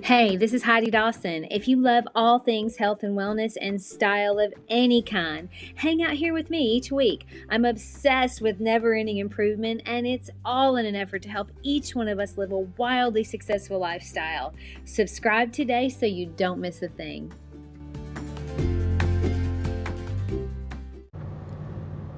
Hey, this is Heidi Dawson. If you love all things health and wellness and style of any kind, hang out here with me each week. I'm obsessed with never-ending improvement, and it's all in an effort to help each one of us live a wildly successful lifestyle. Subscribe today so you don't miss a thing.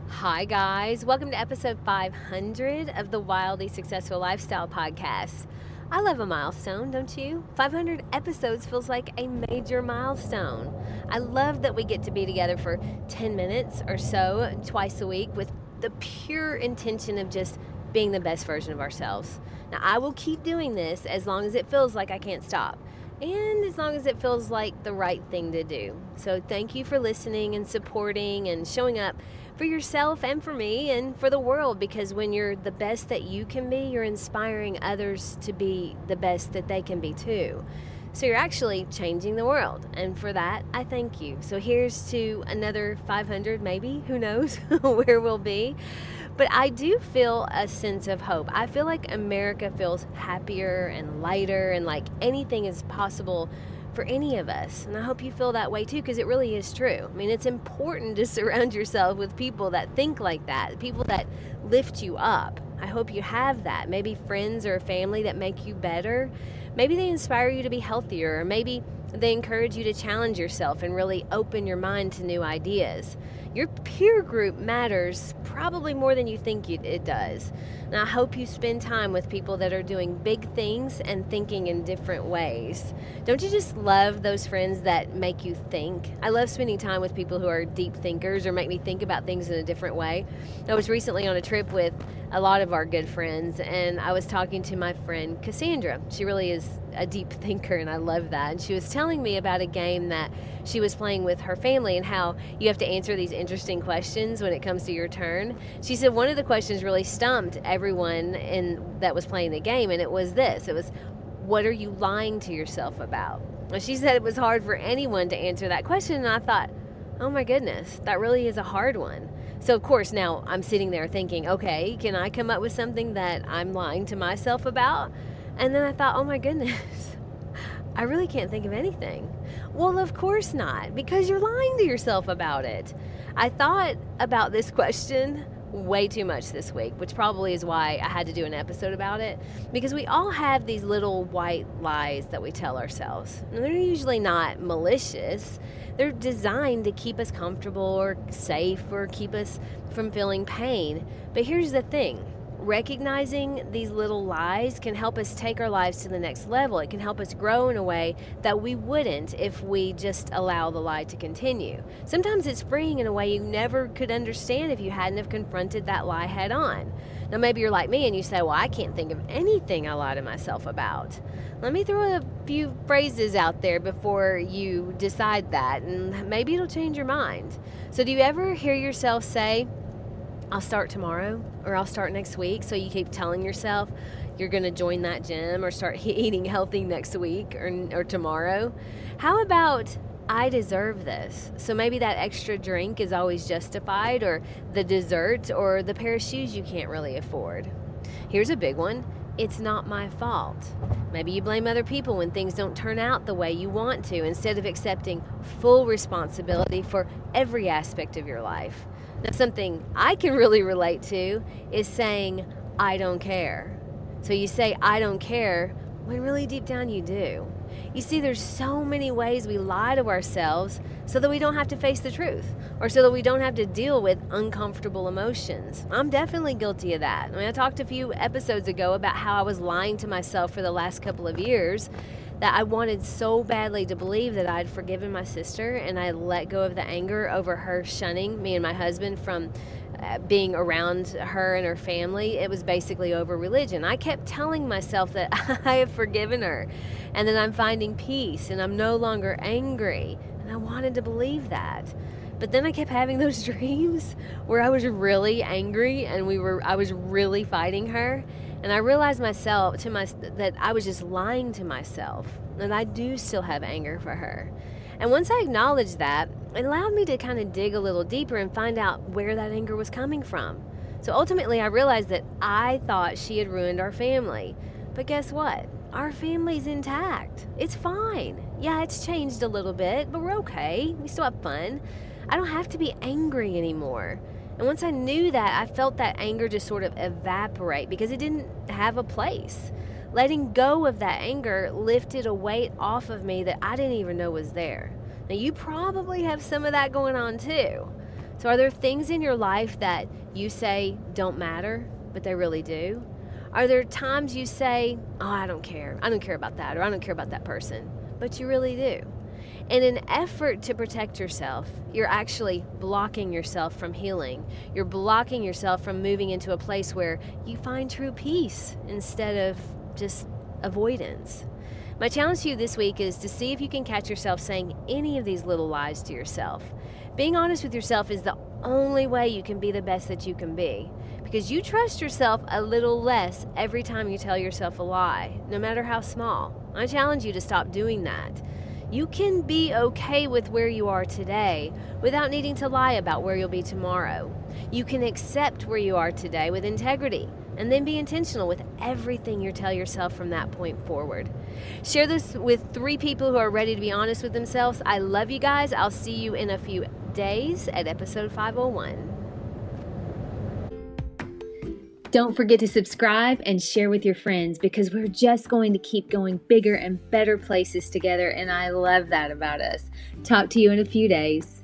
Hi guys, welcome to episode 500 of the Wildly Successful Lifestyle Podcast. I love a milestone, don't you? 500 episodes feels like a major milestone. I love that we get to be together for 10 minutes or so twice a week with the pure intention of just being the best version of ourselves. Now, I will keep doing this as long as it feels like I can't stop, and as long as it feels like the right thing to do. So thank you for listening and supporting and showing up for yourself and for me and for the world, because when you're the best that you can be, you're inspiring others to be the best that they can be too. So you're actually changing the world, and for that, I thank you. So here's to another 500, maybe, who knows where we'll be. But I do feel a sense of hope. I feel like America feels happier and lighter and like anything is possible for any of us. And I hope you feel that way too, because it really is true. I mean, it's important to surround yourself with people that think like that, people that lift you up. I hope you have that. Maybe friends or family that make you better. Maybe they inspire you to be healthier, or maybe they encourage you to challenge yourself and really open your mind to new ideas. Your peer group matters probably more than you think it does. And I hope you spend time with people that are doing big things and thinking in different ways. Don't you just love those friends that make you think? I love spending time with people who are deep thinkers or make me think about things in a different way. I was recently on a trip with a lot of our good friends, and I was talking to my friend Cassandra. She really is a deep thinker, and I love that. And she was telling me about a game that she was playing with her family and how you have to answer these interesting questions when it comes to your turn. She said one of the questions really stumped everyone that was playing the game, and it was this. It was, what are you lying to yourself about? And she said it was hard for anyone to answer that question, and I thought, oh my goodness, that really is a hard one. So of course now I'm sitting there thinking, okay, can I come up with something that I'm lying to myself about? And then I thought, oh my goodness, I really can't think of anything. Well, of course not, because you're lying to yourself about it. I thought about this question way too much this week, which probably is why I had to do an episode about it, because we all have these little white lies that we tell ourselves. And they're usually not malicious. They're designed to keep us comfortable or safe or keep us from feeling pain. But here's the thing. Recognizing these little lies can help us take our lives to the next level. It can help us grow in a way that we wouldn't if we just allow the lie to continue. Sometimes it's freeing in a way you never could understand if you hadn't have confronted that lie head on. Now maybe you're like me and you say, well, I can't think of anything I lie to myself about. Let me throw a few phrases out there before you decide that, and maybe it'll change your mind. So do you ever hear yourself say, I'll start tomorrow, or I'll start next week? So you keep telling yourself you're going to join that gym or start eating healthy next week or tomorrow. How about, I deserve this? So maybe that extra drink is always justified, or the dessert, or the pair of shoes you can't really afford. Here's a big one. It's not my fault. Maybe you blame other people when things don't turn out the way you want to, instead of accepting full responsibility for every aspect of your life. Now, something I can really relate to is saying, I don't care. So you say, I don't care, when really deep down you do. You see, there's so many ways we lie to ourselves so that we don't have to face the truth, or so that we don't have to deal with uncomfortable emotions. I'm definitely guilty of that. I mean, I talked a few episodes ago about how I was lying to myself for the last couple of years, that I wanted so badly to believe that I'd forgiven my sister and I let go of the anger over her shunning me and my husband from being around her and her family. It was basically over religion. I kept telling myself that I have forgiven her and that I'm finding peace and I'm no longer angry. And I wanted to believe that. But then I kept having those dreams where I was really angry and I was really fighting her. And I realized that I was just lying to myself, and I do still have anger for her. And once I acknowledged that, it allowed me to kind of dig a little deeper and find out where that anger was coming from. So ultimately, I realized that I thought she had ruined our family. But guess what? our family's intact. It's fine. Yeah, it's changed a little bit, but we're okay. We still have fun. I don't have to be angry anymore. And once I knew that, I felt that anger just sort of evaporate because it didn't have a place. Letting go of that anger lifted a weight off of me that I didn't even know was there. Now, you probably have some of that going on too. So, are there things in your life that you say don't matter, but they really do? Are there times you say, oh, I don't care. I don't care about that, or I don't care about that person, but you really do? In an effort to protect yourself, you're actually blocking yourself from healing. You're blocking yourself from moving into a place where you find true peace instead of just avoidance. My challenge to you this week is to see if you can catch yourself saying any of these little lies to yourself. Being honest with yourself is the only way you can be the best that you can be, because you trust yourself a little less every time you tell yourself a lie, no matter how small. I challenge you to stop doing that. You can be okay with where you are today without needing to lie about where you'll be tomorrow. You can accept where you are today with integrity and then be intentional with everything you tell yourself from that point forward. Share this with 3 people who are ready to be honest with themselves. I love you guys. I'll see you in a few days at episode 501. Don't forget to subscribe and share with your friends, because we're just going to keep going bigger and better places together, and I love that about us. Talk to you in a few days.